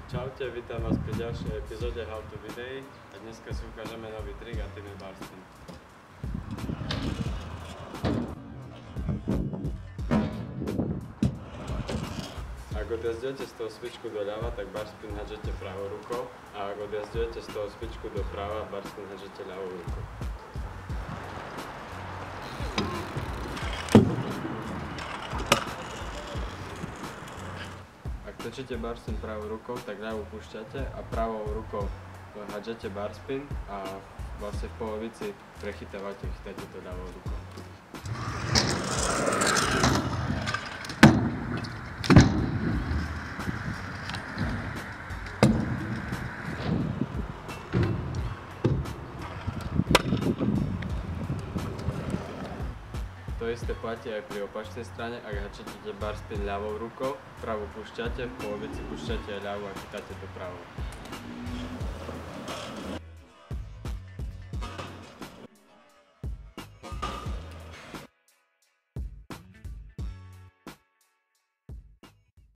Čaute, vítam vás pri ďalšej epizóde How to Videi a dneska si ukážeme nový trik a tým je bar spin. Ak odjazdujete z toho svičku doľava, tak bar spin hádžete pravou rukou a ak odjazdujete z toho svičku doprava, bar spin hádžete ľavou rukou. Ak točíte bar spin pravou rukou, tak ľavú púšťate a pravou rukou hádžete bar spin a vlastne v polovici chytáte to ľavou rukou. To isté platí aj pri opačnej strane, ak hádžete bar spin ľavou rukou, pravú púšťate, v polovici púšťate ľavú a chytáte dopravo.